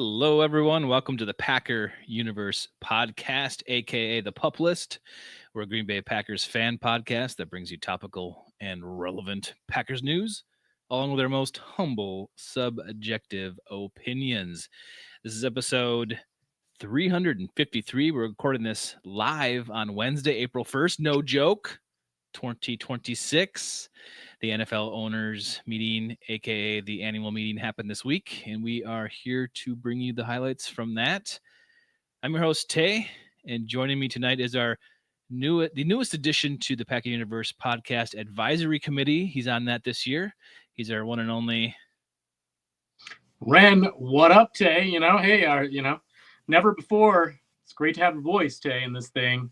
Hello, everyone. Welcome to the Packer Universe podcast, aka the Pup List. We're a Green Bay Packers fan podcast that brings you topical and relevant Packers news, along with our most humble, subjective opinions. This is episode 353. We're recording this live on Wednesday, April 1st. No joke. 2026. The NFL owners meeting, aka the annual meeting, happened this week, and we are here to bring you the highlights from that. I'm your host, Tay, and joining me tonight is the newest addition to the Packer Universe podcast advisory committee. He's on that this year. He's our one and only Ren. What up, Tay? Never before. It's great to have a voice, Tay, in this thing,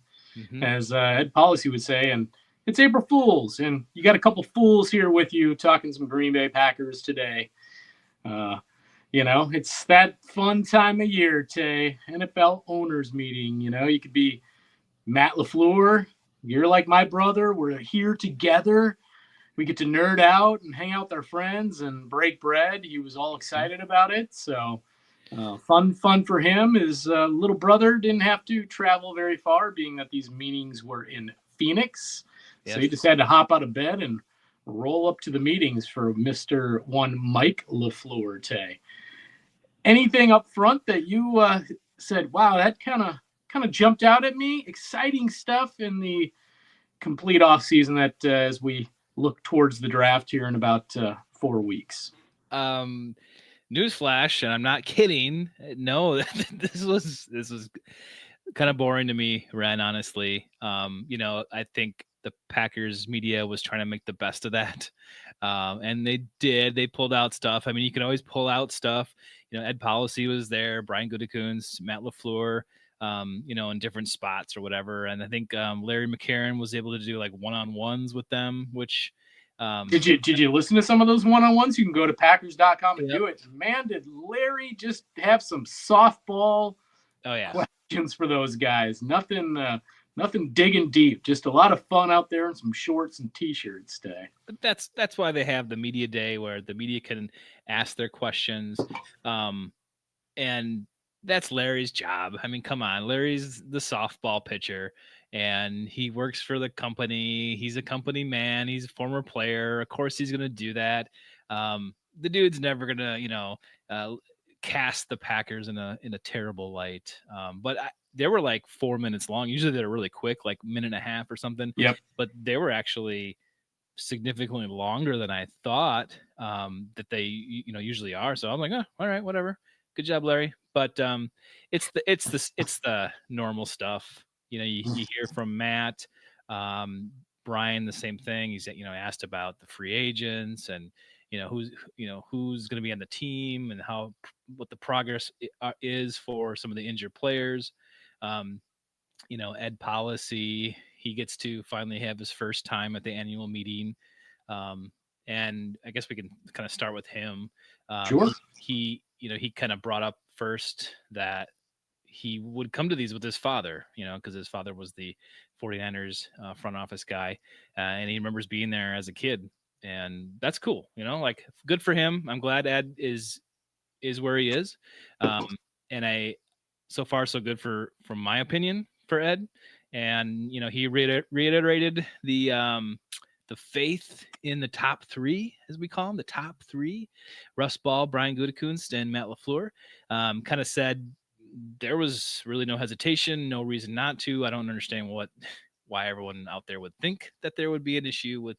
as Ed Policy would say. And it's April Fools, and you got a couple fools here with you talking some Green Bay Packers today. It's that fun time of year, Tay. NFL owners meeting. You could be Matt LaFleur. You're like my brother. We're here together. We get to nerd out and hang out with our friends and break bread. He was all excited about it. So fun for him. His little brother didn't have to travel very far, being that these meetings were in Phoenix. Yes. So he just had to hop out of bed and roll up to the meetings for Mr. One Mike LaFleur, Tay. Anything up front that you said, wow, that kind of jumped out at me? Exciting stuff in the complete offseason that as we look towards the draft here in about 4 weeks. Newsflash, and I'm not kidding. No, this was kind of boring to me, Ren, honestly. I think the Packers media was trying to make the best of that. And they did. They pulled out stuff. I mean, you can always pull out stuff. Ed Policy was there, Brian Gutekunst, Matt LaFleur, in different spots or whatever. And I think Larry McCarron was able to do like one-on-ones with them, which did you listen to some of those one-on-ones? You can go to Packers.com and do it. Man, did Larry just have some softball questions for those guys. Nothing digging deep, just a lot of fun out there and some shorts and T-shirts today. That's why they have the media day where the media can ask their questions. And that's Larry's job. I mean, come on, Larry's the softball pitcher and he works for the company. He's a company man. He's a former player. Of course he's going to do that. The dude's never going to, cast the Packers in a terrible light. But they were like 4 minutes long. Usually they're really quick, like minute and a half or something. Yep. But they were actually significantly longer than I thought that they usually are. So I'm like, oh, all right, whatever. Good job, Larry. But it's the normal stuff. You hear from Matt, Brian, the same thing. He's asked about the free agents and who's going to be on the team and what the progress is for some of the injured players. Ed Policy, he gets to finally have his first time at the annual meeting. And I guess we can kind of start with him. Sure. He kind of brought up first that he would come to these with his father, because his father was the 49ers front office guy. And he remembers being there as a kid. And that's cool, like good for him. I'm glad Ed is where he is. And so far so good from my opinion for Ed. And, he reiterated the faith in the top three, as we call them, the top three, Russ Ball, Brian Gutekunst, and Matt LaFleur. Kind of said there was really no hesitation, no reason not to. I don't understand why everyone out there would think that there would be an issue with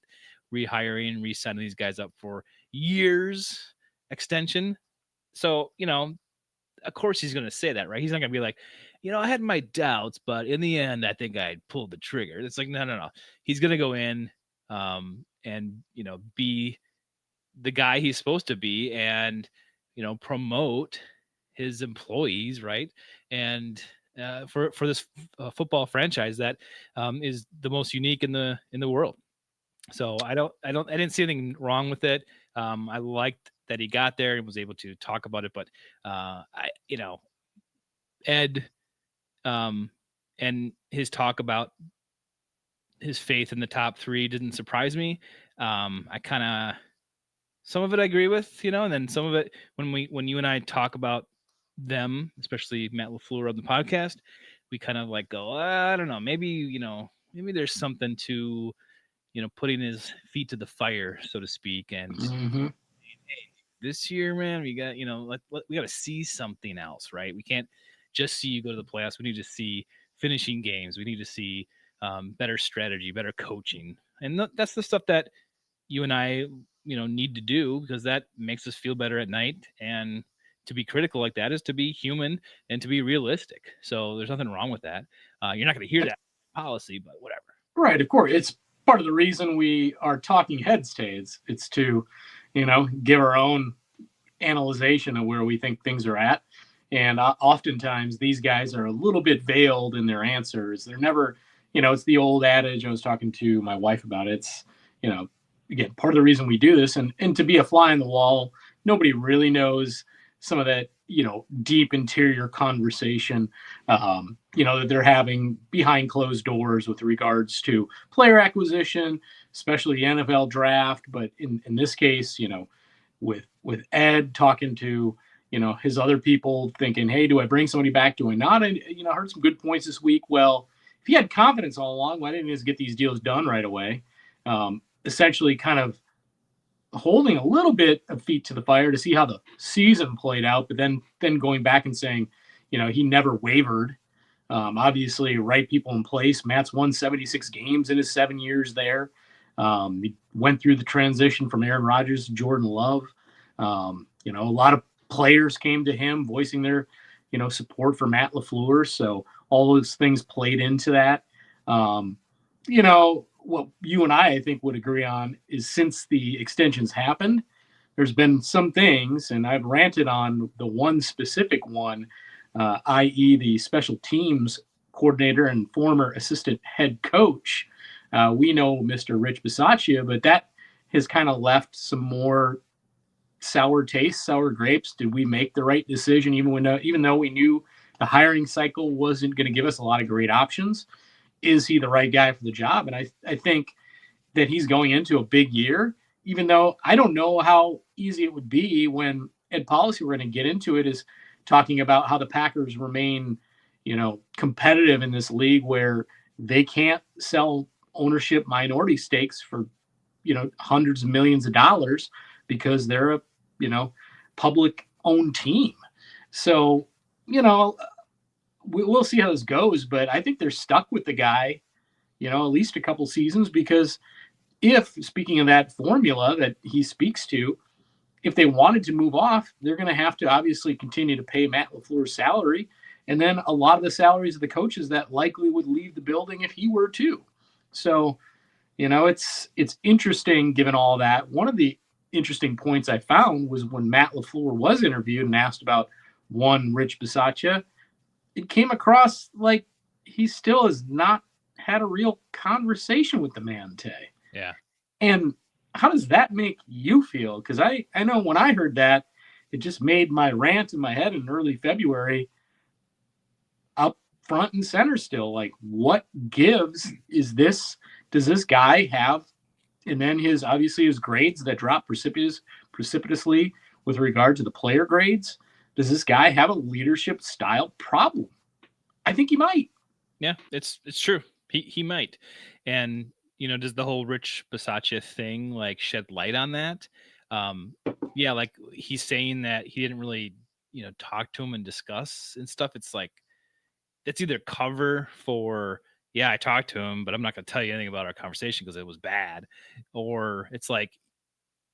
rehiring, re-signing these guys up for years extension. So, of course he's going to say that, right? He's not going to be like, I had my doubts, but in the end, I think I pulled the trigger. It's like, no. He's going to go in and, be the guy he's supposed to be and, promote his employees, right? And for this football franchise that is the most unique in the world. So I didn't see anything wrong with it. I liked that he got there and was able to talk about it, but Ed and his talk about his faith in the top three didn't surprise me. I kind of, some of it I agree with, and then some of it when you and I talk about them, especially Matt LaFleur on the podcast, we kind of like go, I don't know, maybe, maybe there's something to, putting his feet to the fire, so to speak. And Mm-hmm. this year, man, we got, we got to see something else, right? We can't just see you go to the playoffs. We need to see finishing games. We need to see better strategy, better coaching. And that's the stuff that you and I, need to do, because that makes us feel better at night. And to be critical like that is to be human and to be realistic. So there's nothing wrong with that. You're not going to hear that policy, but whatever. Right, of course. It's part of the reason we are talking heads today. It's to, give our own analyzation of where we think things are at. And oftentimes these guys are a little bit veiled in their answers. They're never, it's the old adage. I was talking to my wife about it. It's, again, part of the reason we do this, and to be a fly on the wall, nobody really knows some of that, deep interior conversation, that they're having behind closed doors with regards to player acquisition, especially the NFL draft. But in this case, with Ed talking to, his other people, thinking, hey, do I bring somebody back? Do I not? And, I heard some good points this week. Well, if he had confidence all along, why didn't he just get these deals done right away? Essentially kind of holding a little bit of feet to the fire to see how the season played out, but then going back and saying, he never wavered. Obviously, right people in place. Matt's won 76 games in his 7 years there. He went through the transition from Aaron Rodgers to Jordan Love. A lot of players came to him voicing their, support for Matt LaFleur. So all those things played into that. What you and I think, would agree on is, since the extensions happened, there's been some things, and I've ranted on the one specific one, i.e. the special teams coordinator and former assistant head coach. We know Mr. Rich Bisaccia, but that has kind of left some more sour taste, sour grapes. Did we make the right decision, even though we knew the hiring cycle wasn't going to give us a lot of great options? Is he the right guy for the job? And I think that he's going into a big year, even though I don't know how easy it would be when Ed Policy, we're going to get into it, is talking about how the Packers remain, competitive in this league where they can't sell ownership minority stakes for, hundreds of millions of dollars, because they're a, public owned team. So, we'll see how this goes, but I think they're stuck with the guy, at least a couple seasons, because speaking of that formula that he speaks to, if they wanted to move off, they're going to have to obviously continue to pay Matt LaFleur's salary, and then a lot of the salaries of the coaches that likely would leave the building if he were to. So, it's interesting given all that. One of the interesting points I found was when Matt LaFleur was interviewed and asked about one Rich Bisaccia, it came across like he still has not had a real conversation with the man, Tay. Yeah. And how does that make you feel? Because I know when I heard that, it just made my rant in my head in early February up front and center still. Like, what gives? Does this guy have, and then his grades that drop precipitously with regard to the player grades, does this guy have a leadership style problem? I think he might. Yeah, it's true. He might. And, does the whole Rich Bisaccia thing like shed light on that? Yeah, like he's saying that he didn't really, talk to him and discuss and stuff. It's like, that's either cover for, yeah, I talked to him, but I'm not going to tell you anything about our conversation because it was bad. Or it's like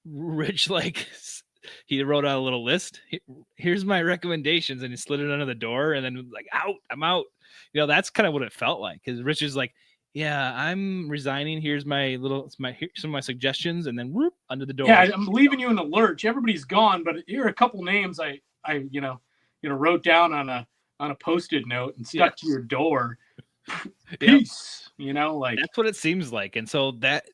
Rich, like, he wrote out a little list. Here's my recommendations, and he slid it under the door, and then like, I'm out. That's kind of what it felt like. Because Rich is like, yeah, I'm resigning. Here's some of my suggestions, and then whoop, under the door. Yeah, I'm leaving you in the lurch. Everybody's gone, but here are a couple names I wrote down on a Post-it note and stuck to your door. Peace. Like, that's what it seems like. And so that,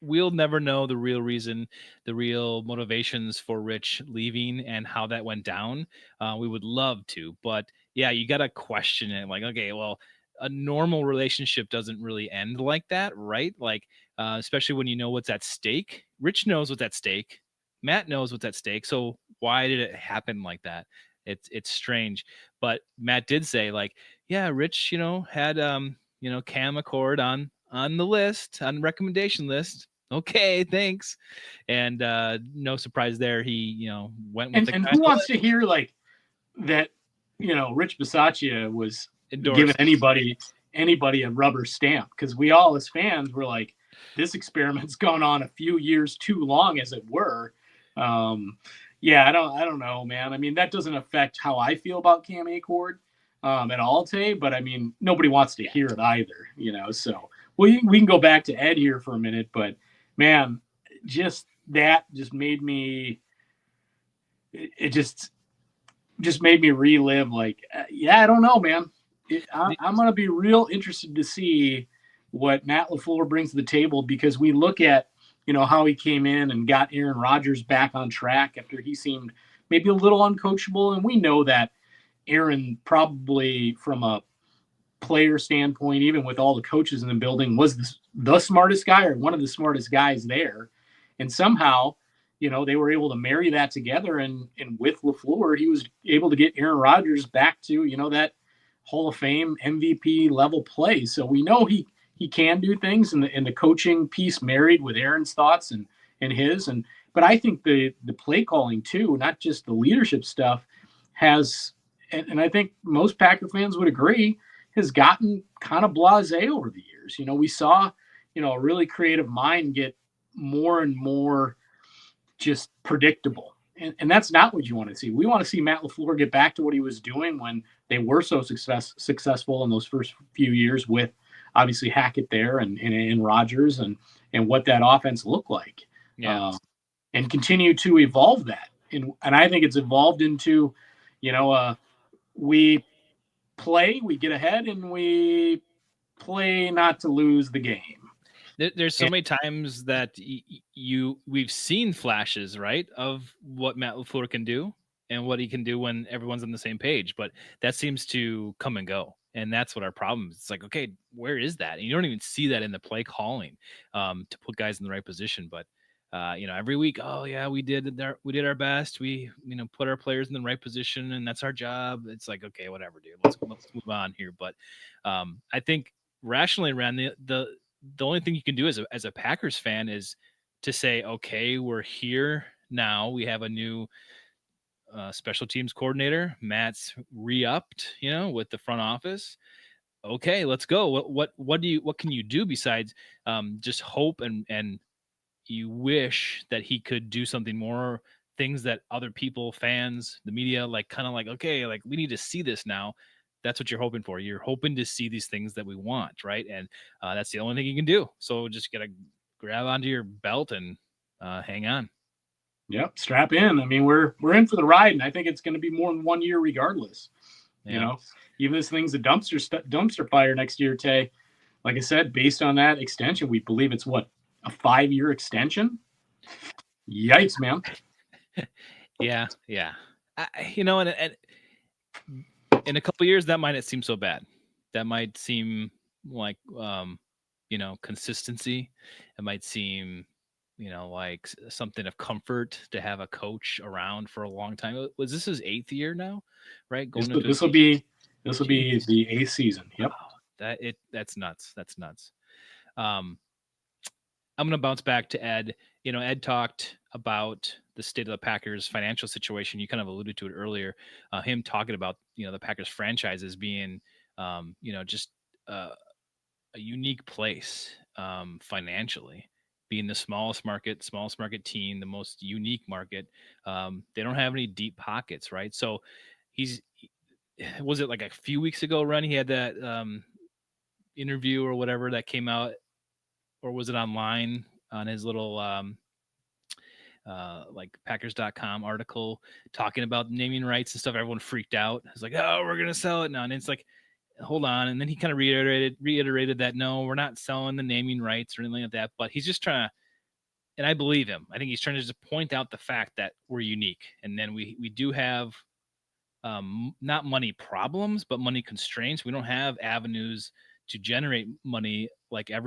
we'll never know the real reason, the real motivations for Rich leaving and how that went down. We would love to, but yeah, you got to question it. Like, okay, well, a normal relationship doesn't really end like that, right? Like, especially when you know what's at stake. Rich knows what's at stake. Matt knows what's at stake. So why did it happen like that? It's strange. But Matt did say, like, yeah, Rich, had Cam Accord on the list, on the recommendation list. Okay, thanks. And no surprise there. He, went with And the and guy who on the wants to list, hear like that? Rich Bisaccia was giving endorsed. anybody a rubber stamp, because we all as fans were like, this experiment's gone on a few years too long, as it were. Yeah, I don't know, man. I mean, that doesn't affect how I feel about Cam Acord at all, Tay. But I mean, nobody wants to Yeah. hear it either. So we can go back to Ed here for a minute, but man, just that just made me. It just made me relive, like, yeah, I don't know, man. I'm going to be real interested to see what Matt LaFleur brings to the table, because we look at, how he came in and got Aaron Rodgers back on track after he seemed maybe a little uncoachable. And we know that Aaron, probably from a player standpoint, even with all the coaches in the building, was the smartest guy, or one of the smartest guys there. And somehow, they were able to marry that together. And with LaFleur, he was able to get Aaron Rodgers back to, that Hall of Fame MVP level play. So we know he can do things, and the coaching piece married with Aaron's thoughts and his. But I think the play calling too, not just the leadership stuff, has, and I think most Packer fans would agree, has gotten kind of blasé over the years. We saw, a really creative mind get more and more just predictable. And that's not what you want to see. We want to see Matt LaFleur get back to what he was doing when they were so successful in those first few years, with obviously Hackett there and Rodgers, and what that offense looked like. Yeah. And continue to evolve that. And I think it's evolved into, we we get ahead, and we play not to lose the game. There's so many times that we've seen flashes, right, of what Matt LaFleur can do and what he can do when everyone's on the same page, but that seems to come and go. And that's what our problem is. It's like, okay, where is that? And you don't even see that in the play calling to put guys in the right position. But every week, oh yeah, we did our best. We put our players in the right position, and that's our job. It's like, okay, whatever, dude. Let's move on here. But I think rationally, Ren, the only thing you can do as a Packers fan is to say, okay, we're here now. We have a new special teams coordinator. Matt's re-upped, with the front office. Okay, let's go. What can you do besides just hope and you wish that he could do something more, things that other people, fans, the media, like, kind of like, okay, like, we need to see this now. That's what you're hoping for. You're hoping to see these things that we want, right? And that's the only thing you can do. So just gotta grab onto your belt and hang on. Yep, strap in. I mean, we're in for the ride, and I think it's going to be more than 1 year, regardless. Yeah. Even this thing's a dumpster fire next year, Tay. Like I said, based on that extension, we believe it's what, a 5-year extension. Yikes, man. Yeah. And in a couple of years, that might not seem so bad. That might seem like consistency. It might seem like something of comfort to have a coach around for a long time. Was this his 8th year now, right? This will be the 8th season. Yep. Wow, that's nuts. That's nuts. I'm going to bounce back to Ed. Ed talked about the state of the Packers financial situation. You kind of alluded to it earlier. Him talking about, the Packers franchises being, just a unique place financially, being the smallest market team, the most unique market. They don't have any deep pockets, right? So was it like a few weeks ago, Ren, he had that interview or whatever that came out, or was it online on his little like Packers.com article talking about naming rights and stuff? Everyone freaked out. It's like, oh, we're gonna sell it now, and it's like, hold on. And then he kind of reiterated that no, we're not selling the naming rights or anything like that. But he's just trying to, and I believe him. I think he's trying to just point out the fact that we're unique, and then we do have not money problems, but money constraints. We don't have avenues to generate money like all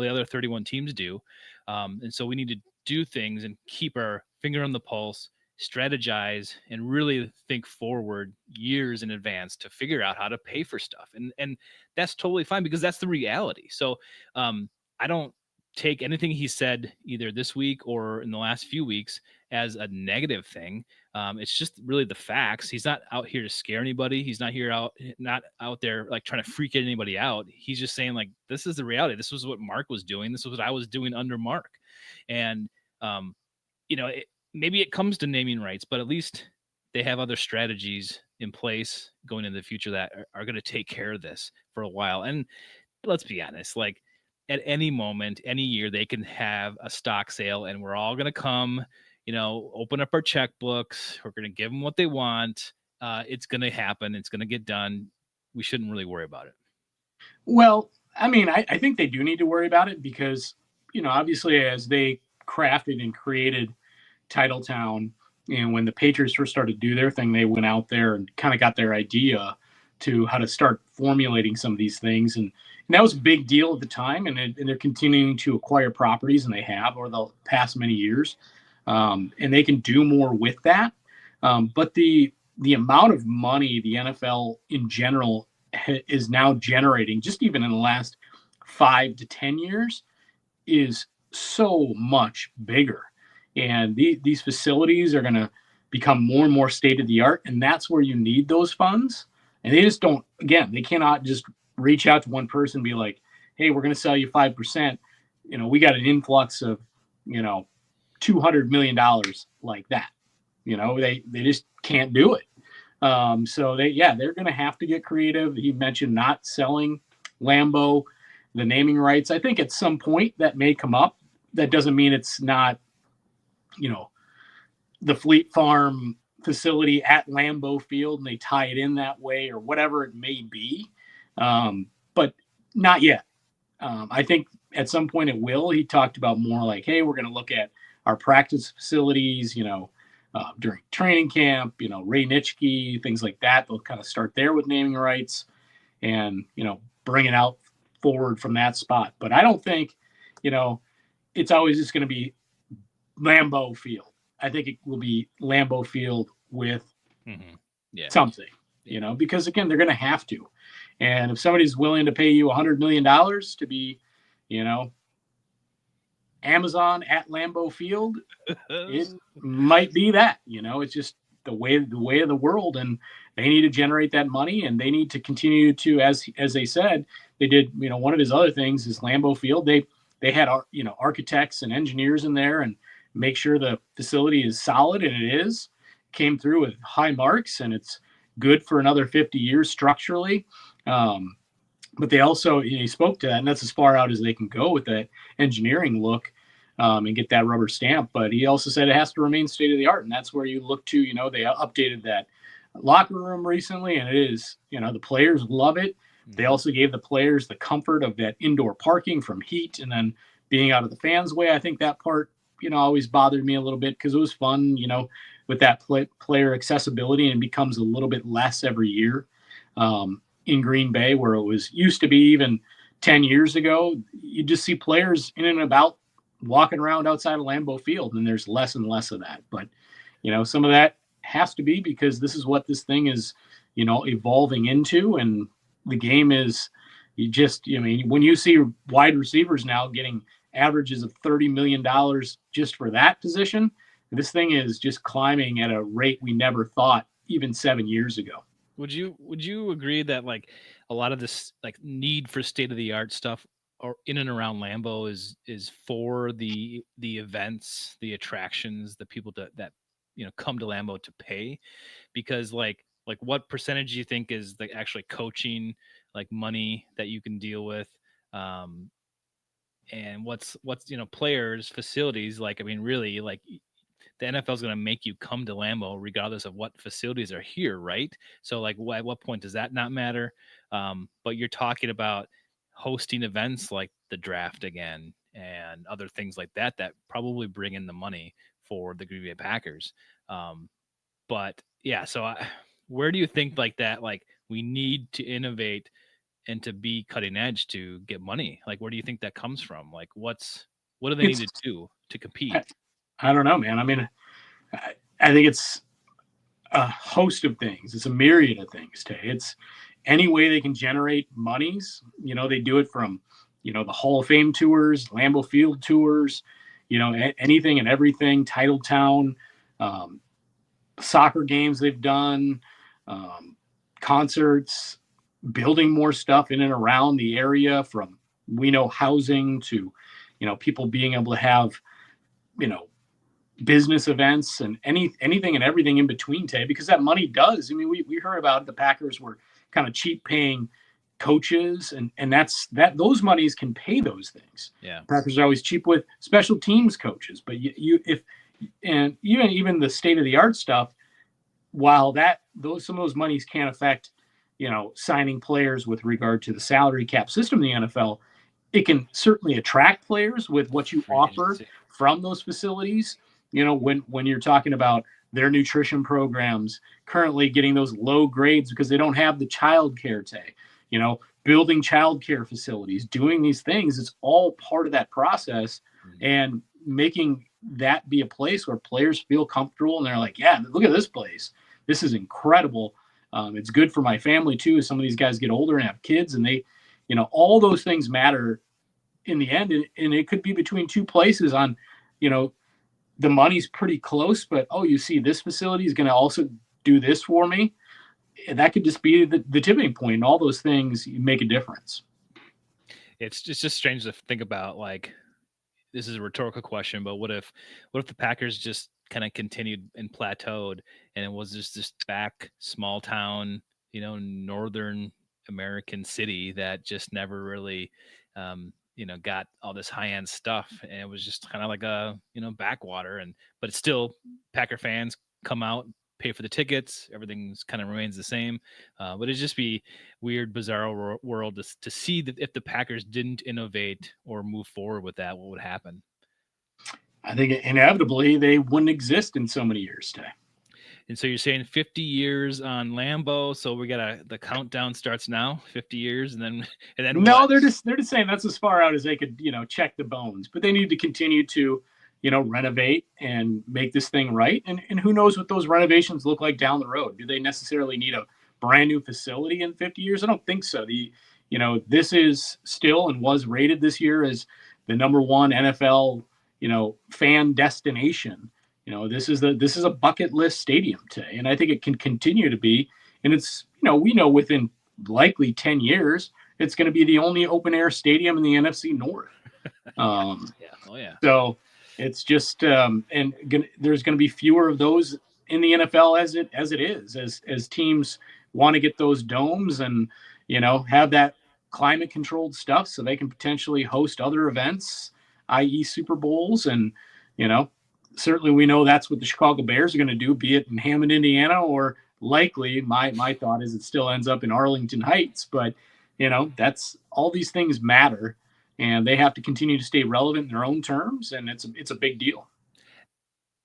the other 31 teams do, and so we need to do things and keep our finger on the pulse strategize and really think forward years in advance to figure out how to pay for stuff. And that's totally fine because that's the reality. So I don't take anything he said either this week or in the last few weeks as a negative thing. It's just really the facts. He's not out here to scare anybody. He's not out there like trying to freak anybody out. He's just saying like, this is the reality. This was what Mark was doing. This was what I was doing under Mark. And, maybe it comes to naming rights, but at least they have other strategies in place going into the future that are going to take care of this for a while. And let's be honest, like at any moment, any year, they can have a stock sale and we're all going to come, open up our checkbooks. We're going to give them what they want. It's going to happen. It's going to get done. We shouldn't really worry about it. Well, I mean, I think they do need to worry about it because, obviously as they crafted and created Titletown, and when the Patriots first started to do their thing, they went out there and kind of got their idea to how to start formulating some of these things. And that was a big deal at the time. And they're continuing to acquire properties, and they have over the past many years. And they can do more with that. But the amount of money the NFL in general is now generating, just even in the last 5 to 10 years, is so much bigger. And these facilities are going to become more and more state of the art. And that's where you need those funds. And they just don't, again, they cannot just reach out to one person and be like, hey, we're going to sell you 5%. We got an influx of, $200 million like that. They just can't do it. So they're going to have to get creative. He mentioned not selling Lambeau, the naming rights. I think at some point that may come up. That doesn't mean it's not, the Fleet Farm facility at Lambeau Field and they tie it in that way or whatever it may be. But not yet. I think at some point it will. He talked about more like, hey, we're going to look at our practice facilities, during training camp, Ray Nitschke, things like that. They'll kind of start there with naming rights and, bring it out forward from that spot. But I don't think, it's always just going to be Lambeau Field. I think it will be Lambeau Field with something, because again, they're going to have to. And if somebody's willing to pay you $100 million to be, Amazon at Lambeau Field, it might be that, it's just the way of the world, and they need to generate that money, and they need to continue to, as they said, they did, one of his other things is Lambeau Field. They had, architects and engineers in there and make sure the facility is solid, and it is. Came through with high marks, and it's good for another 50 years structurally. But they also, he spoke to that, and that's as far out as they can go with that engineering look and get that rubber stamp. But he also said it has to remain state of the art, and that's where you look to. They updated that locker room recently, and it is, the players love it. They also gave the players the comfort of that indoor parking from heat and then being out of the fans' way. I think that part, always bothered me a little bit because it was fun, with that player accessibility, and it becomes a little bit less every year. In Green Bay, where it was used to be even 10 years ago, you just see players in and about walking around outside of Lambeau Field, and there's less and less of that. But, some of that has to be because this is what this thing is, evolving into. And the game is, when you see wide receivers now getting averages of $30 million just for that position, this thing is just climbing at a rate we never thought even 7 years ago. Would you agree that like a lot of this like need for state of the art stuff or in and around Lambeau is for the events, the attractions, the people that come to Lambeau to pay? Because like what percentage do you think is like actually coaching, like money that you can deal with, and what's players, facilities? Like, I mean, really, like the NFL is going to make you come to Lambeau regardless of what facilities are here, right? So like at what point does that not matter? But you're talking about hosting events like the draft again and other things like that probably bring in the money for the Green Bay Packers. But yeah, so where do you think like that, like we need to innovate and to be cutting edge to get money? Like, where do you think that comes from? Like, what do they need to do to compete? I don't know, man. I mean, I think it's a host of things. It's a myriad of things, Tay. It's any way they can generate monies. They do it from, the Hall of Fame tours, Lambeau Field tours, anything and everything, Titletown, um, soccer games they've done, um, concerts, building more stuff in and around the area from, housing to, people being able to have, you know, business events and anything and everything in between, Tay, because that money does. I mean, we heard about the Packers were kind of cheap paying coaches, and those monies can pay those things. Yeah. Packers are always cheap with special teams coaches, but you if and even the state of the art stuff, while some of those monies can't affect, signing players with regard to the salary cap system in the NFL, it can certainly attract players with what you Free offer agency. from those facilities. When you're talking about their nutrition programs currently getting those low grades because they don't have the child care tag, building child care facilities, doing these things, it's all part of that process. And making that be a place where players feel comfortable and they're like, yeah, look at this place. This is incredible. It's good for my family too. As some of these guys get older and have kids, and they, all those things matter in the end. And it could be between two places on, the money's pretty close, but you see, this facility is going to also do this for me. That could just be the tipping point. And all those things make a difference. It's just strange to think about. Like, this is a rhetorical question, but what if the Packers just kind of continued and plateaued, and it was just this back small town, northern American city that just never really, got all this high end stuff, and it was just kind of like a backwater, but it's still Packer fans come out, pay for the tickets, everything's kind of remains the same, but it'd just be weird, bizarre world to see that if the Packers didn't innovate or move forward with that, what would happen? I think inevitably they wouldn't exist in so many years today. And so you're saying 50 years on Lambeau. So we got the countdown starts now, 50 years, and then no, what? they're just saying that's as far out as they could, check the bones. But they need to continue to, renovate and make this thing right. And who knows what those renovations look like down the road? Do they necessarily need a brand new facility in 50 years? I don't think so. This is still and was rated this year as the #1 NFL, fan destination. This is a bucket list stadium today, and I think it can continue to be. And it's, we know within likely 10 years, it's going to be the only open air stadium in the NFC North. Yeah. Oh yeah. So it's just, there's going to be fewer of those in the NFL as it is, as teams want to get those domes and, have that climate controlled stuff so they can potentially host other events, i.e. Super Bowls. And, certainly we know that's what the Chicago Bears are going to do, be it in Hammond, Indiana, or likely my thought is it still ends up in Arlington Heights. But, that's all these things matter, and they have to continue to stay relevant in their own terms. And it's a big deal.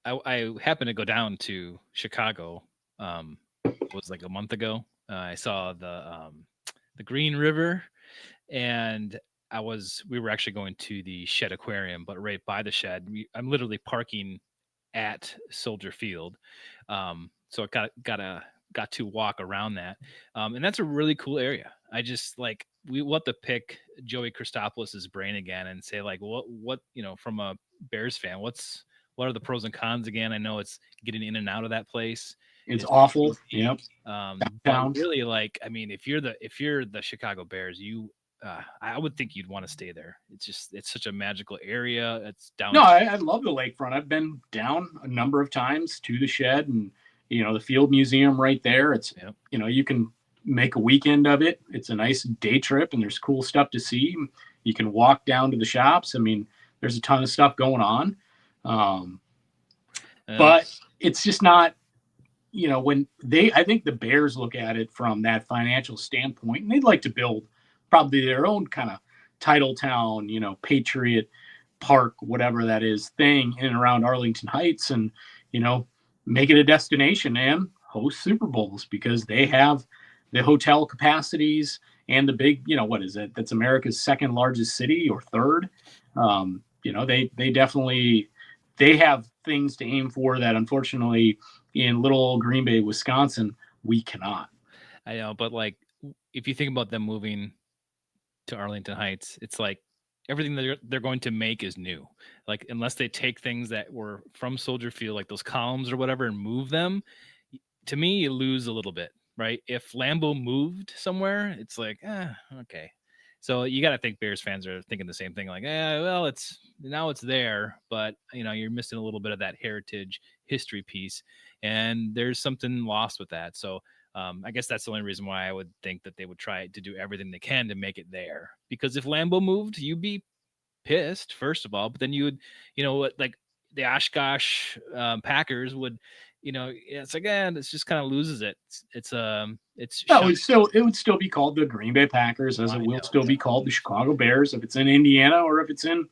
I happened to go down to Chicago. It was like a month ago. I saw the Green River, and we were actually going to the Shed Aquarium, but right by the Shed, I'm literally parking at Soldier Field. So I got to walk around that. And that's a really cool area. I just we want to pick Joey Christopoulos's brain again and say what, from a Bears fan, what are the pros and cons again? I know it's getting in and out of that place. It's awful. Yep. But really, I mean, if you're the Chicago Bears, I would think you'd want to stay there. It's such a magical area. It's down. No, I love the lakefront. I've been down a number of times to the Shed and, the Field Museum right there. It's, yep. You can make a weekend of it. It's a nice day trip and there's cool stuff to see. You can walk down to the shops. I mean, there's a ton of stuff going on. But it's just not, I think the Bears look at it from that financial standpoint, and they'd like to build probably their own kind of Titletown, Patriot Park, whatever that is, thing in and around Arlington Heights, and, make it a destination and host Super Bowls because they have the hotel capacities and the big, what is it? That's America's second largest city or third. They definitely they have things to aim for that unfortunately in little old Green Bay, Wisconsin, we cannot. I know, but like if you think about them moving to Arlington Heights, it's like everything that they're going to make is new. Like unless they take things that were from Soldier Field, like those columns or whatever, and move them, to me, you lose a little bit, right? If Lambeau moved somewhere, it's like, okay. So you got to think Bears fans are thinking the same thing, like, well, it's now it's there, but you're missing a little bit of that heritage history piece, and there's something lost with that. So I guess that's the only reason why I would think that they would try to do everything they can to make it there. Because if Lambeau moved, you'd be pissed, first of all, but then you would, like the Oshkosh Packers would, it's like, it's just kind of loses it. It's No, it would still be called the Green Bay Packers, as it will still be called the Chicago Bears if it's in Indiana or if it's in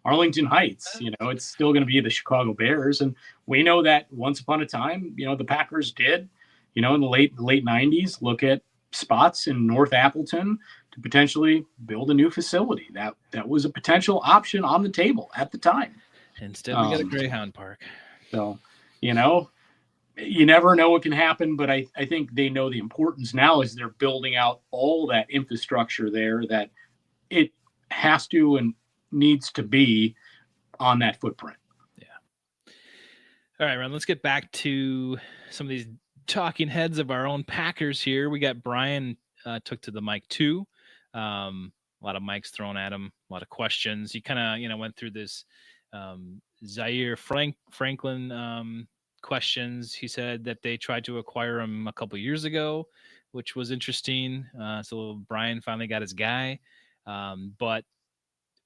Arlington Heights. It's still going to be the Chicago Bears, and we know that once upon a time, the Packers did, in the late '90s, look at spots in North Appleton to potentially build a new facility. That was a potential option on the table at the time. Instead, we got a Greyhound Park. So, you never know what can happen, but I think they know the importance now as they're building out all that infrastructure there, that it has to and needs to be on that footprint. Yeah. All right, Ron, let's get back to some of these talking heads of our own Packers here. We got Brian took to the mic too. A lot of mics thrown at him, a lot of questions. He kind of, went through this Zaire Franklin questions. He said that they tried to acquire him a couple years ago, which was interesting. So Brian finally got his guy. But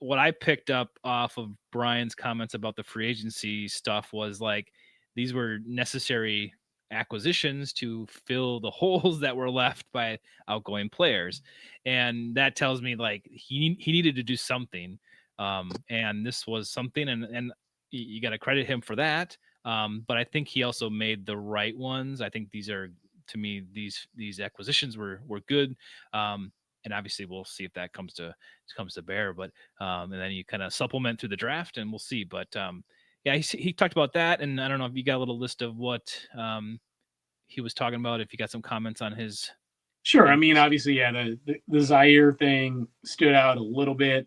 what I picked up off of Brian's comments about the free agency stuff was like these were necessary acquisitions to fill the holes that were left by outgoing players. And that tells me like he needed to do something. And this was something, and you got to credit him for that. But I think he also made the right ones. I think these are, to me, these acquisitions were good. And obviously we'll see if that comes to bear, but and then you kind of supplement through the draft and we'll see. But yeah, he talked about that. And I don't know if you got a little list of what he was talking about, if you got some comments on his. Sure. I mean, obviously, yeah, the Zaire thing stood out a little bit,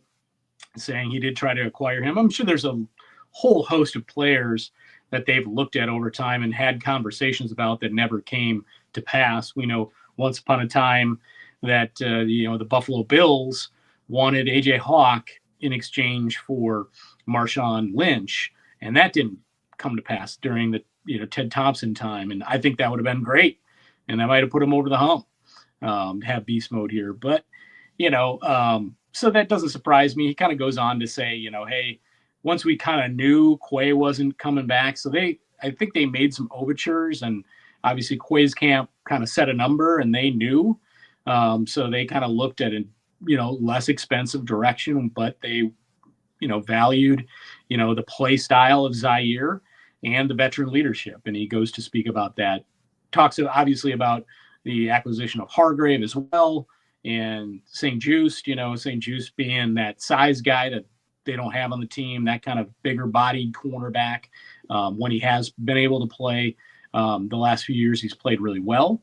saying he did try to acquire him. I'm sure there's a whole host of players that they've looked at over time and had conversations about that never came to pass. We know once upon a time that the Buffalo Bills wanted AJ Hawk in exchange for Marshawn Lynch, and that didn't come to pass during the Ted Thompson time. And I think that would have been great, and that might have put him over the hump. Have beast mode here, but so that doesn't surprise me. He kind of goes on to say, hey, once we kind of knew Quay wasn't coming back, so I think they made some overtures, and obviously Quay's camp kind of set a number, and they knew. So they kind of looked at a less expensive direction, but they valued the play style of Zaire and the veteran leadership, and he goes to speak about that. Talks obviously about the acquisition of Hargrave as well, and St. Juste. St. Juste being that size guy that they don't have on the team, that kind of bigger bodied cornerback. When he has been able to play the last few years, he's played really well.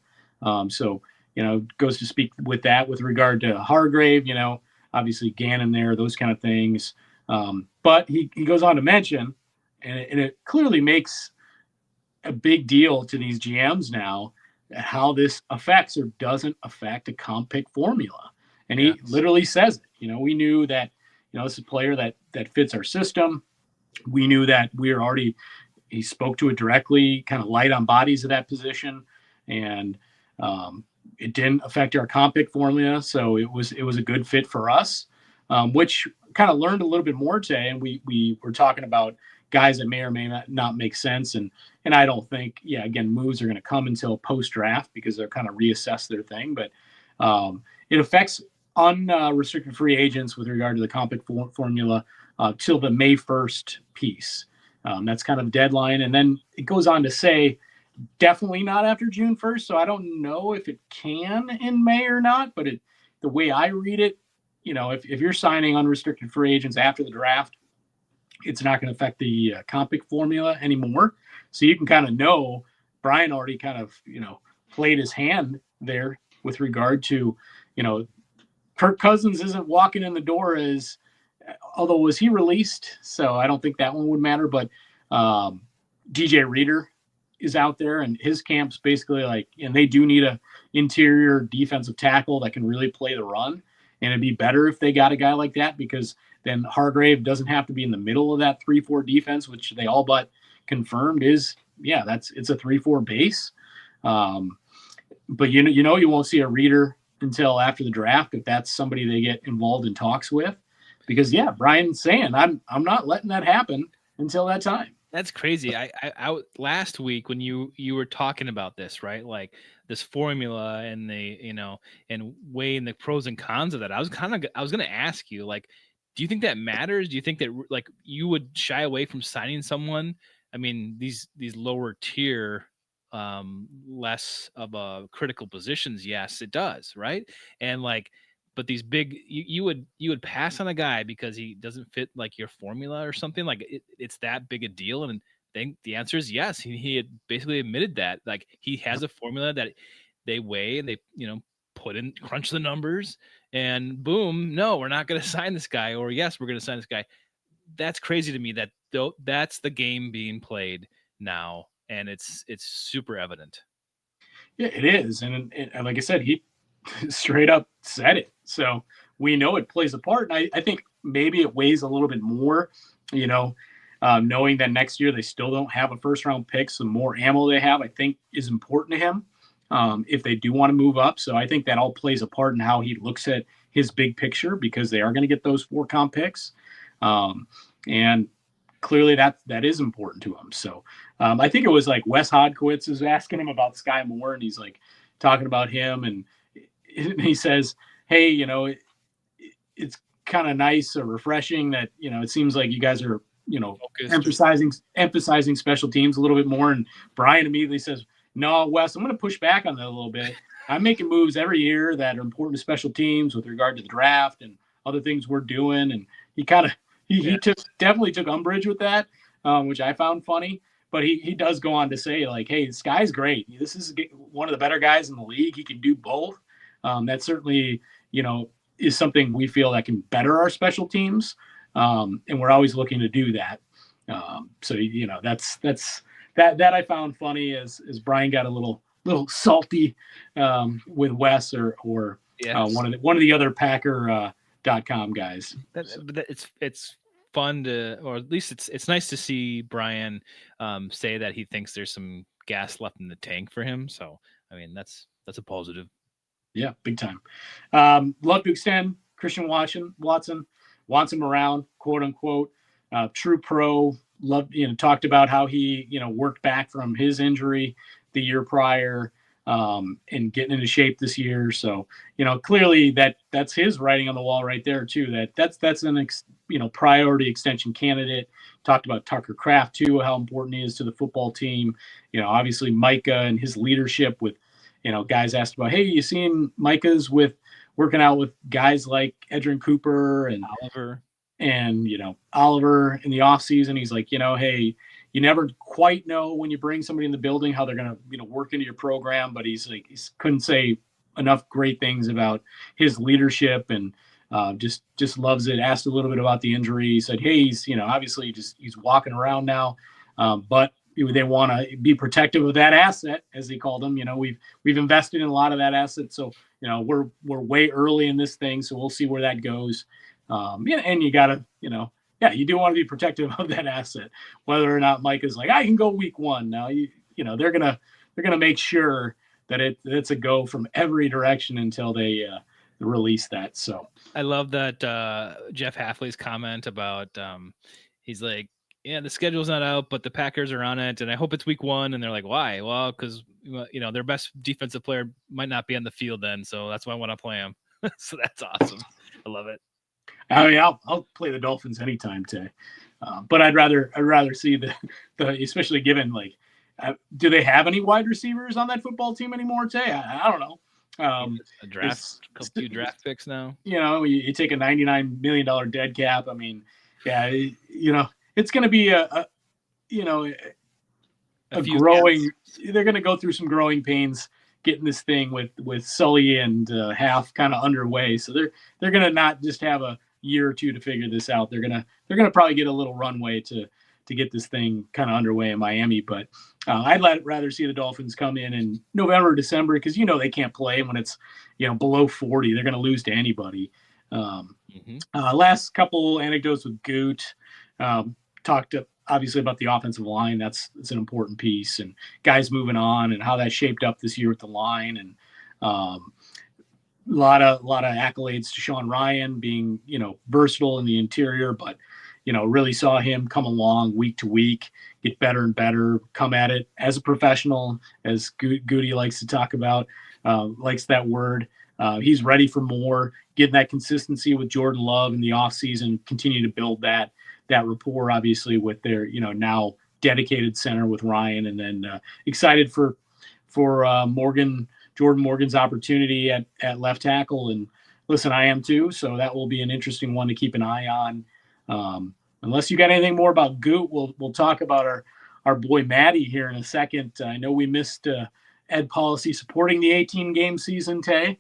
So goes to speak with that with regard to Hargrave, obviously Gannon there, those kind of things. But he goes on to mention, and it clearly makes a big deal to these GMs now, how this affects or doesn't affect a comp pick formula. And he literally says it. We knew that, this is a player that fits our system. We knew that he spoke to it directly, kind of light on bodies at that position. And it didn't affect our comp pick formula. So it was a good fit for us, which kind of learned a little bit more today. And we were talking about guys that may or may not make sense. And I don't think, again, moves are going to come until post-draft because they're kind of reassess their thing. But it affects unrestricted free agents with regard to the comp pick formula till the May 1st piece. That's kind of deadline. And then it goes on to say, definitely not after June 1st. So I don't know if it can in May or not, but the way I read it, if you're signing unrestricted free agents after the draft, it's not going to affect the comp pick formula anymore. So you can kind of know Brian already kind of, played his hand there with regard to, Kirk Cousins isn't walking in the door as, although was he released? So I don't think that one would matter. But DJ Reader is out there, and his camp's basically like, and they do need a interior defensive tackle that can really play the run. And it'd be better if they got a guy like that, because then Hargrave doesn't have to be in the middle of that 3-4 defense, which they all but confirmed is, it's a 3-4 base. But you won't see a Reader until after the draft if that's somebody they get involved in talks with, because Brian's saying I'm not letting that happen until that time. That's crazy. I last week when you were talking about this, right? Like this formula and and weighing the pros and cons of that. I was going to ask you, like, do you think that matters? Do you think that like you would shy away from signing someone? I mean, these lower tier, less of a critical positions. Yes, it does. Right. And like, but these big, you would pass on a guy because he doesn't fit like your formula or something. Like it's that big a deal. And then the answer is yes. He had basically admitted that, like, he has a formula that they weigh and they, crunch the numbers, and boom, no, we're not going to sign this guy, or yes, we're going to sign this guy. That's crazy to me that that's the game being played now. And it's super evident. Yeah, it is. And like I said, he straight up said it. So we know it plays a part. And I think maybe it weighs a little bit more, knowing that next year they still don't have a first round pick. So the more ammo they have, I think, is important to him if they do want to move up. So I think that all plays a part in how he looks at his big picture, because they are going to get those 4 comp picks. And clearly that is important to him. So I think it was like Wes Hodkowitz is asking him about Sky Moore, and he's like talking about him, and he says, hey, it's kind of nice or refreshing that, it seems like you guys are, emphasizing special teams a little bit more. And Brian immediately says, no, Wes, I'm going to push back on that a little bit. I'm making moves every year that are important to special teams with regard to the draft and other things we're doing. And he kind of, he definitely took umbrage with that, which I found funny. But he does go on to say, like, hey, this guy's great. This is one of the better guys in the league. He can do both. That certainly, is something we feel that can better our special teams. And we're always looking to do that. So, that's that I found funny as Brian got a little salty with Wes or one of the other Packer.com guys. It's fun to, or at least it's nice to see Brian say that he thinks there's some gas left in the tank for him. So, I mean, that's a positive. Yeah, big time. Love to extend Christian Watson. Wants him around, quote unquote. True pro. Loved, talked about how he, worked back from his injury the year prior, and getting into shape this year. So, clearly that's his writing on the wall right there too. That's an priority extension candidate. Talked about Tucker Kraft too, how important he is to the football team. Obviously Micah and his leadership with, guys asked about, hey, you seen Micah's working out with guys like Edrin Cooper and Oliver in the off season. He's like, hey, you never quite know when you bring somebody in the building how they're going to, work into your program. But he's like, he couldn't say enough great things about his leadership, and just loves it. Asked a little bit about the injury. He said, hey, he's, obviously he's walking around now, but they want to be protective of that asset, as they called them. We've invested in a lot of that asset. So, we're way early in this thing. So we'll see where that goes. And you gotta, you do want to be protective of that asset, whether or not Mike is like, I can go week 1. Now, they're going to make sure that it's a go from every direction until they release that. So I love that Jeff Halfley's comment about, he's like, yeah, the schedule's not out, but the Packers are on it, and I hope it's week 1. And they're like, why? Well, because, their best defensive player might not be on the field then. So that's why I want to play him. So that's awesome. I love it. I mean, I'll play the Dolphins anytime, Tay. But I'd rather see the especially given, like, do they have any wide receivers on that football team anymore, Tay? I don't know. A few draft picks now. You take a $99 million dead cap. I mean, yeah, it's going to be a you know, a few growing. steps. They're going to go through some growing pains getting this thing with Sully and Half kind of underway. So they're going to not just have a year or two to figure this out. They're gonna probably get a little runway to get this thing kind of underway in Miami. But I'd rather see the Dolphins come in November, December, because they can't play when it's below 40. They're going to lose to anybody. Last couple anecdotes with Goot. Talked obviously about the offensive line. It's an important piece, and guys moving on and how that shaped up this year with the line, and a lot of accolades to Sean Ryan being versatile in the interior, but really saw him come along week to week, get better and better, come at it as a professional, as Goody likes to talk about, likes that word. He's ready for more, getting that consistency with Jordan Love in the offseason, continue to build that rapport, obviously, with their, now dedicated center with Ryan, and then excited for Jordan Morgan's opportunity at left tackle. And listen, I am too, so that will be an interesting one to keep an eye on. Unless you got anything more about Goot, we'll talk about our boy Maddie here in a second. I know we missed Ed Policy supporting the 18-game season, Tay,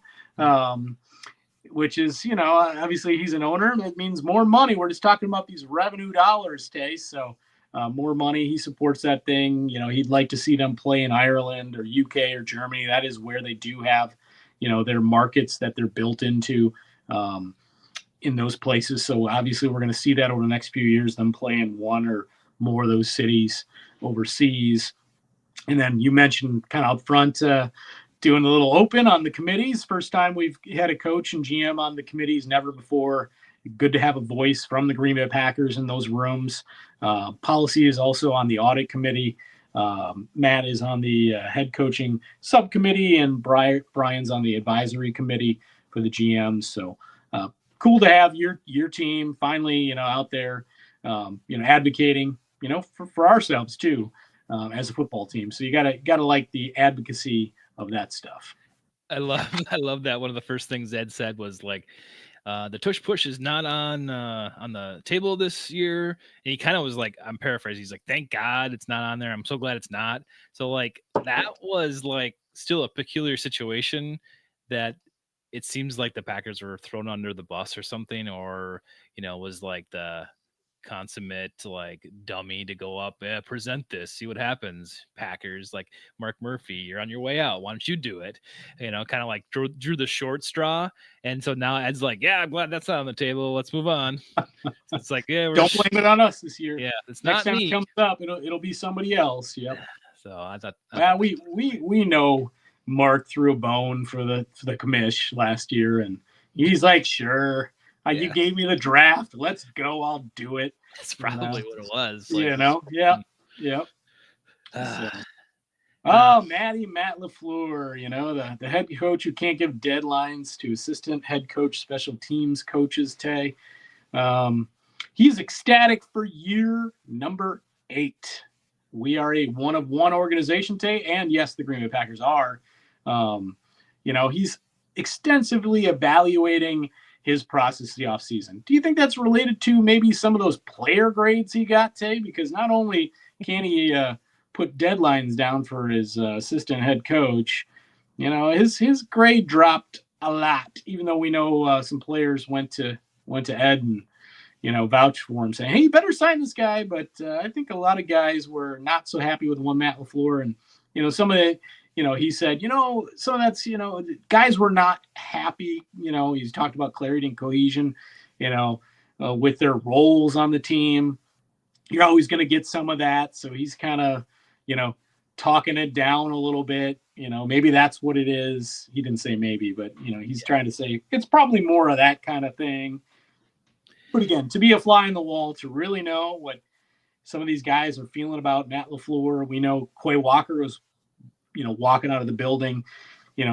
which is, obviously he's an owner. That means more money. We're just talking about these revenue dollars, Tay. So more money. He supports that thing. He'd like to see them play in Ireland or UK or Germany. That is where they do have, their markets that they're built into. In those places. So obviously we're going to see that over the next few years, them playing one or more of those cities overseas. And then you mentioned kind of up front, doing a little open on the committees. First time we've had a coach and GM on the committees, never before. Good to have a voice from the Green Bay Packers in those rooms. Policy is also on the audit committee. Matt is on the head coaching subcommittee, and Brian's on the advisory committee for the GM. So cool to have your team finally, out there, advocating, for ourselves too, as a football team. So you gotta like the advocacy of that stuff. I love that. One of the first things Ed said was like, the tush push is not on the table this year. And he kind of was like, I'm paraphrasing. He's like, thank God it's not on there. I'm so glad it's not. So like, that was like still a peculiar situation that it seems like the Packers were thrown under the bus or something, or, was like the consummate like dummy to go up, present this, see what happens. Packers, like Mark Murphy, you're on your way out. Why don't you do it? Kind of like drew the short straw. And so now Ed's like, yeah, I'm glad that's not on the table. Let's move on. So it's like, yeah, don't blame it on us this year. Yeah, it's next not time me. It comes up, it'll be somebody else. Yep. So I thought we know Mark threw a bone for the commish last year, and he's like, sure. You gave me the draft. Let's go. I'll do it. That's probably what it was. Yeah. Yep. Matt LaFleur, the head coach who can't give deadlines to assistant head coach, special teams coaches, Tay. He's ecstatic for year number 8. We are a one of one organization, Tay, and yes, the Green Bay Packers are. He's extensively evaluating his process the offseason. Do you think that's related to maybe some of those player grades he got, Tay? Because not only can he put deadlines down for his assistant head coach, his grade dropped a lot, even though we know some players went to Ed and vouch for him, saying, hey, you better sign this guy. But I think a lot of guys were not so happy with one Matt LaFleur, and some of it, he said, some of that's, guys were not happy. He's talked about clarity and cohesion, with their roles on the team. You're always going to get some of that. So he's kind of, talking it down a little bit. Maybe that's what it is. He didn't say maybe, but, he's trying to say it's probably more of that kind of thing. But again, to be a fly in the wall, to really know what some of these guys are feeling about Matt LaFleur. We know Quay Walker was, walking out of the building,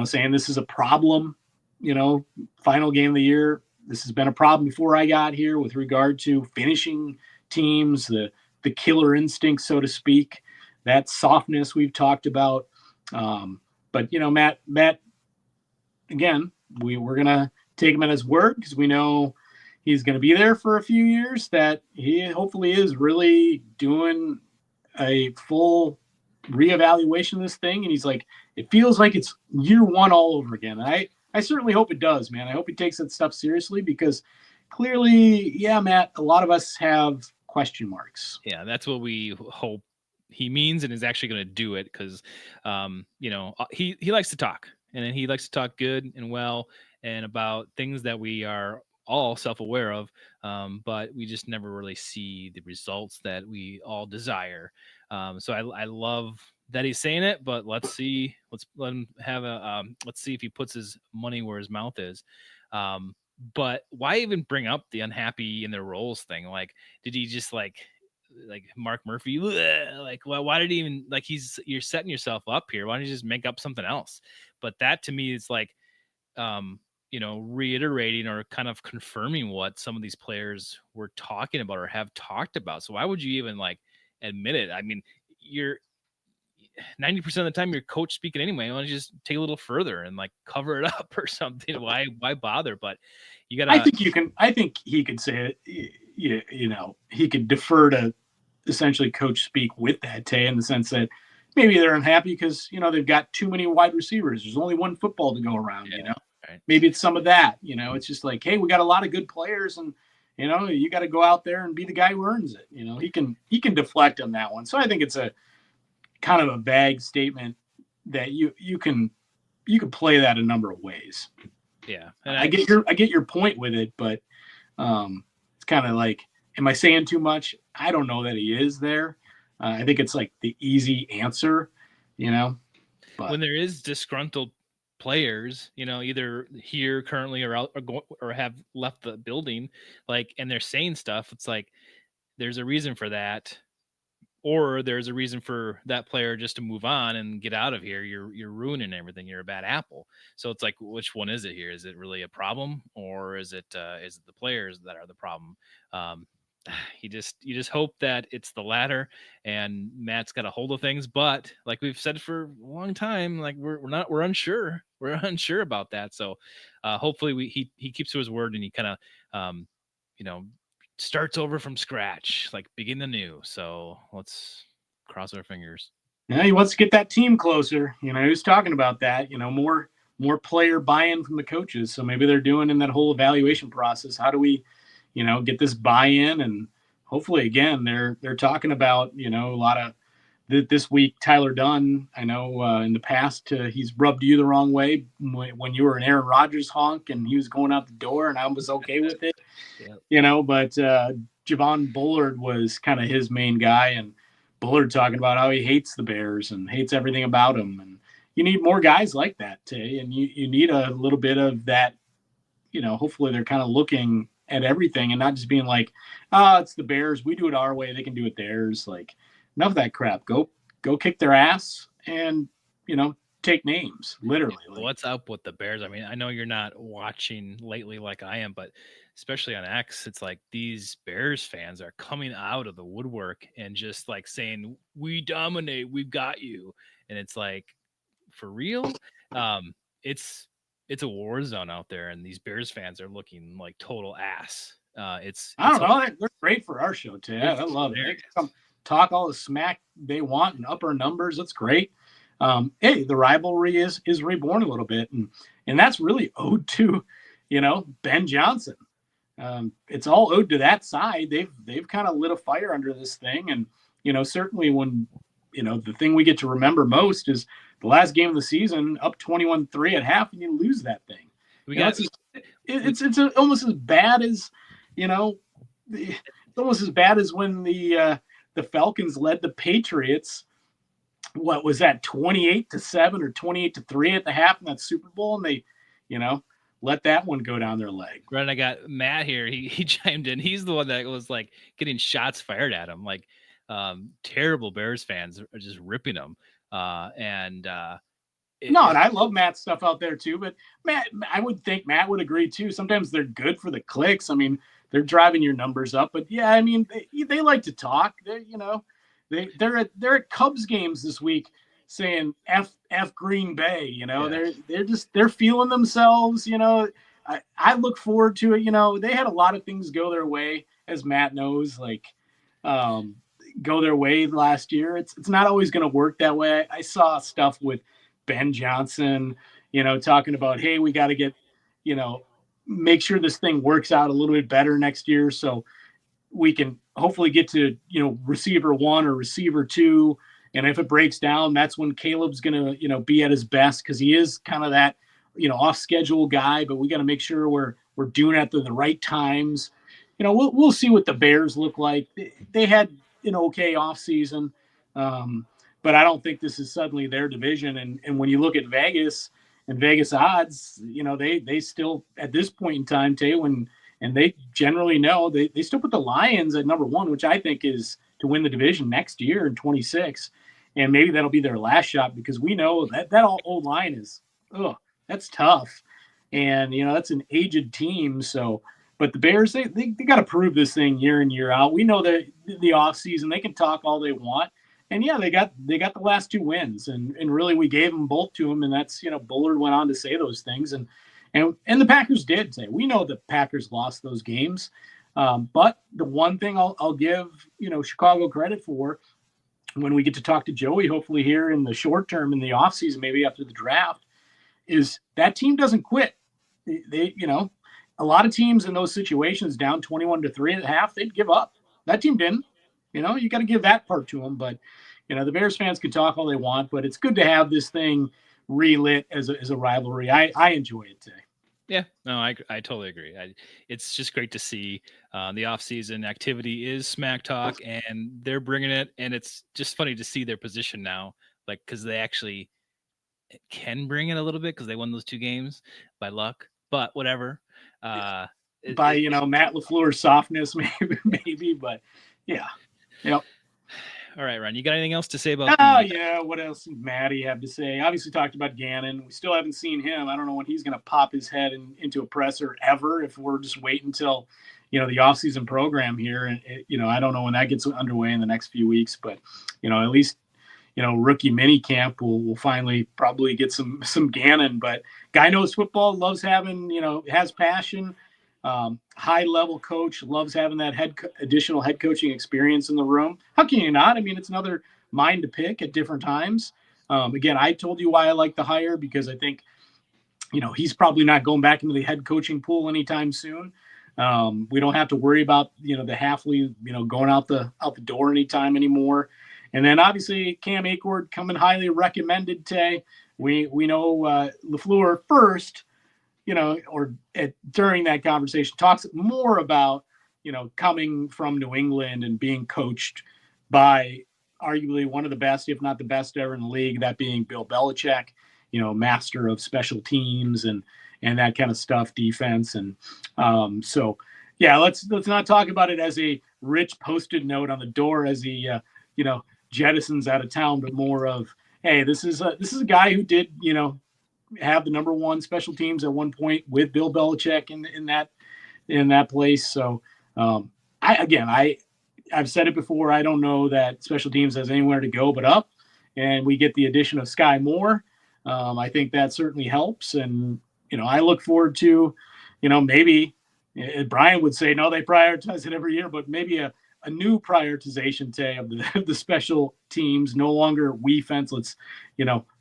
saying this is a problem, final game of the year. This has been a problem before I got here with regard to finishing teams, the killer instinct, so to speak, that softness we've talked about. But, Matt, again, we're going to take him at his word because we know, he's going to be there for a few years, that he hopefully is really doing a full reevaluation of this thing. And he's like, it feels like it's year one all over again. I certainly hope it does, man. I hope he takes that stuff seriously, because clearly, yeah, Matt, a lot of us have question marks. Yeah, that's what we hope he means and is actually going to do it, because, he likes to talk, and then he likes to talk good and well and about things that we are all self-aware of, but we just never really see the results that we all desire. So I love that he's saying it, but let's see. Let's let him have let's see if he puts his money where his mouth is. But why even bring up the unhappy in their roles thing? Like, did he just like Mark Murphy? Like, well, why did he even like? You're setting yourself up here. Why don't you just make up something else? But that to me is like, reiterating or kind of confirming what some of these players were talking about or have talked about. So why would you even like admit it? I mean, you're 90% of the time your coach speaking anyway. Why don't you just take a little further and like cover it up or something? Why bother? But you gotta. I think he could say it. He could defer to essentially coach speak with that, Tay, in the sense that maybe they're unhappy because they've got too many wide receivers. There's only one football to go around. Yeah, right. Maybe it's some of that. It's just like, hey, we got a lot of good players, and you got to go out there and be the guy who earns it. He can deflect on that one. So I think it's a kind of a vague statement that you can play that a number of ways. Yeah, and I get your point with it, but it's kind of like, am I saying too much? I don't know that he is there. I think it's like the easy answer, But when there is disgruntled players, either here currently or out or have left the building, like, and they're saying stuff, it's like there's a reason for that. Or there's a reason for that player just to move on and get out of here. You're ruining everything. You're a bad apple. So it's like, which one is it here? Is it really a problem, or is it the players that are the problem? You just hope that it's the latter, and Matt's got a hold of things. But like we've said for a long time, like we're unsure. We're unsure about that. So hopefully he keeps to his word, and he kind of starts over from scratch, like begin anew. So let's cross our fingers. Yeah, he wants to get that team closer. He was talking about that. More player buy-in from the coaches. So maybe they're doing in that whole evaluation process. How do we, get this buy-in? And hopefully, again, they're talking about a lot of this week. Tyler Dunn, I know in the past he's rubbed you the wrong way when you were an Aaron Rodgers honk and he was going out the door, and I was okay with it. Yep. But Javon Bullard was kind of his main guy, and Bullard talking about how he hates the Bears and hates everything about them. And you need more guys like that, Tay, and you need a little bit of that. Hopefully they're kind of looking at everything and not just being like, it's the Bears, we do it our way, they can do it theirs. Like, enough of that crap. Go kick their ass and take names, literally. What's up with the Bears? I mean, I know you're not watching lately like I am, but especially on X, it's like these Bears fans are coming out of the woodwork and just like saying, we dominate, we've got you. And it's like, for real? It's a war zone out there, and these Bears fans are looking like total ass. I don't know. They're great for our show, too. I love it. They come talk all the smack they want and upper numbers. That's great. Hey, the rivalry is reborn a little bit, and that's really owed to, Ben Johnson. It's all owed to that side. They've kind of lit a fire under this thing, and certainly when the thing we get to remember most is the last game of the season, up 21-3 at half, and you lose that thing. It's almost as bad as it's almost as bad as when the Falcons led the Patriots. What was that, 28-7 or 28-3 at the half in that Super Bowl, and they let that one go down their leg. Right. I got Matt here. He chimed in. He's the one that was like getting shots fired at him. Like terrible Bears fans are just ripping them. And I love Matt's stuff out there too. But Matt, I would think Matt would agree too. Sometimes they're good for the clicks. I mean, they're driving your numbers up. But yeah, I mean, they like to talk. They're at Cubs games this week saying F Green Bay. Yeah. They're feeling themselves. I look forward to it. You know, they had a lot of things go their way, as Matt knows, um, go their way last year. It's not always going to work that way. I saw stuff with Ben Johnson, talking about, hey, we got to get, make sure this thing works out a little bit better next year. So we can hopefully get to, receiver one or receiver two. And if it breaks down, that's when Caleb's going to, be at his best, because he is kind of that, off schedule guy, but we got to make sure we're doing it at the right times. We'll see what the Bears look like. They had an okay off season, but I don't think this is suddenly their division. And when you look at Vegas and Vegas odds, they still, at this point in time, Tay, and they generally know they still put the Lions at number one, which I think is to win the division next year in 26. And maybe that'll be their last shot, because we know that old line is, that's tough. And, that's an aged team. So, but the Bears, they got to prove this thing year in, year out. We know that the offseason, they can talk all they want. And yeah, they got the last two wins, and really we gave them both to them. And that's, Bullard went on to say those things. And the Packers did say, we know the Packers lost those games. But the one thing I'll give, Chicago credit for, when we get to talk to Joey, hopefully here in the short term, in the offseason, maybe after the draft, is that team doesn't quit. They a lot of teams in those situations down 21-3 at half, they'd give up. That team didn't. You got to give that part to them. But, the Bears fans can talk all they want, but it's good to have this thing relit as a rivalry. I enjoy it today. Yeah, no, I totally agree. It's just great to see the offseason activity is smack talk, and they're bringing it. And it's just funny to see their position now, like, because they actually can bring it a little bit because they won those two games by luck, but whatever. By Matt LaFleur's softness, maybe, but yeah. Yep. All right, Ron, you got anything else to say about yeah, what else did Matty have to say? Obviously talked about Gannon. We still haven't seen him. I don't know when he's going to pop his head into a presser ever, if we're just waiting until, the offseason program here. And, I don't know when that gets underway in the next few weeks, but, at least, rookie mini camp will finally probably get some Gannon. But guy knows football, loves having, has passion. High level coach, loves having that additional head coaching experience in the room. How can you not? I mean, it's another mind to pick at different times. Again, I told you why I like the hire, because I think, he's probably not going back into the head coaching pool anytime soon. We don't have to worry about, the Hafley, going out the door anytime anymore. And then obviously Cam Akord coming highly recommended today. We know LaFleur first, during that conversation talks more about, coming from New England and being coached by arguably one of the best, if not the best ever in the league, that being Bill Belichick, master of special teams and that kind of stuff, defense. And so, yeah, let's not talk about it as a Rich posted note on the door as he, jettisons out of town, but more of, hey, this is a guy who did, have the number one special teams at one point with Bill Belichick in that place. So I've said it before. I don't know that special teams has anywhere to go but up, and we get the addition of Sky Moore. I think that certainly helps. And, I look forward to, maybe Brian would say, no, they prioritize it every year, but maybe a new prioritization of the special teams. No longer we fence. Let's,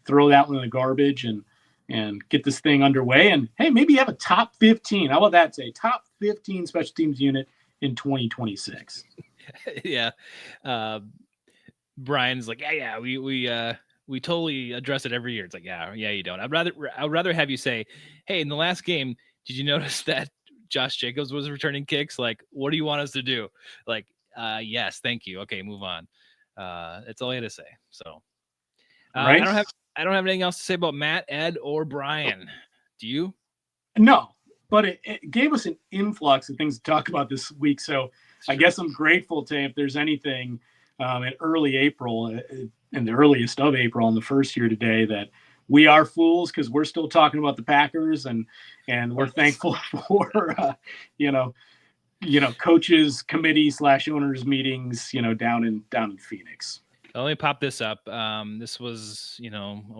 throw that one in the garbage and get this thing underway. And hey, maybe you have a top 15. How about that? Say top 15 special teams unit in 2026. Yeah. Brian's like, yeah, we totally address it every year. It's like, yeah, you don't. I'd rather have you say, hey, in the last game, did you notice that Josh Jacobs was returning kicks? Like, what do you want us to do? Like, yes, thank you. Okay, move on. That's all I had to say. So Right? I don't have anything else to say about Matt, Ed, or Brian. Do you? No, but it gave us an influx of things to talk about this week. So I guess I'm grateful to, if there's anything in early April, in the earliest of April, on the first here today, that we are fools, because we're still talking about the Packers, and we're thankful for coaches committee / owners meetings down in Phoenix. Let me pop this up. This was,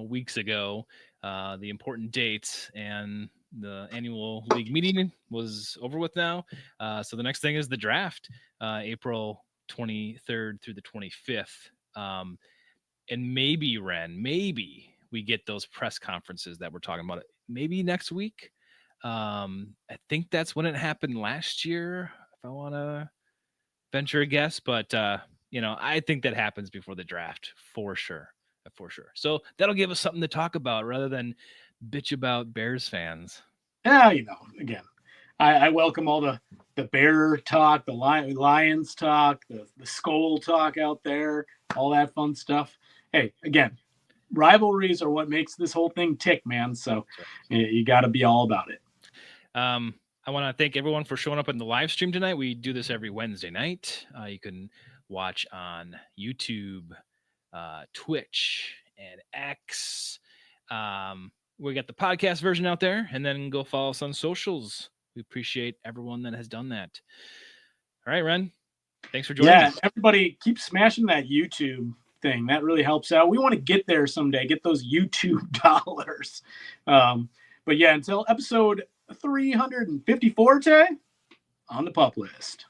weeks ago, the important dates, and the annual league meeting was over with now. So the next thing is the draft, April 23rd through the 25th. And maybe, Ren, maybe we get those press conferences that we're talking about. Maybe next week. I think that's when it happened last year, if I want to venture a guess. But, I think that happens before the draft for sure. For sure. So that'll give us something to talk about rather than bitch about Bears fans. Yeah, again, I welcome all the Bear talk, the Lions talk, the Skull talk out there, all that fun stuff. Hey, again, rivalries are what makes this whole thing tick, man. So you got to be all about it. I want to thank everyone for showing up in the live stream tonight. We do this every Wednesday night. You can watch on YouTube, Twitch, and X. We got the podcast version out there, and then go follow us on socials. We appreciate everyone that has done that. All right, Ren, thanks for joining us. Everybody keep smashing that YouTube thing. That really helps out. We want to get there someday, get those YouTube dollars. But yeah, until episode 354, Tay, on the pup list.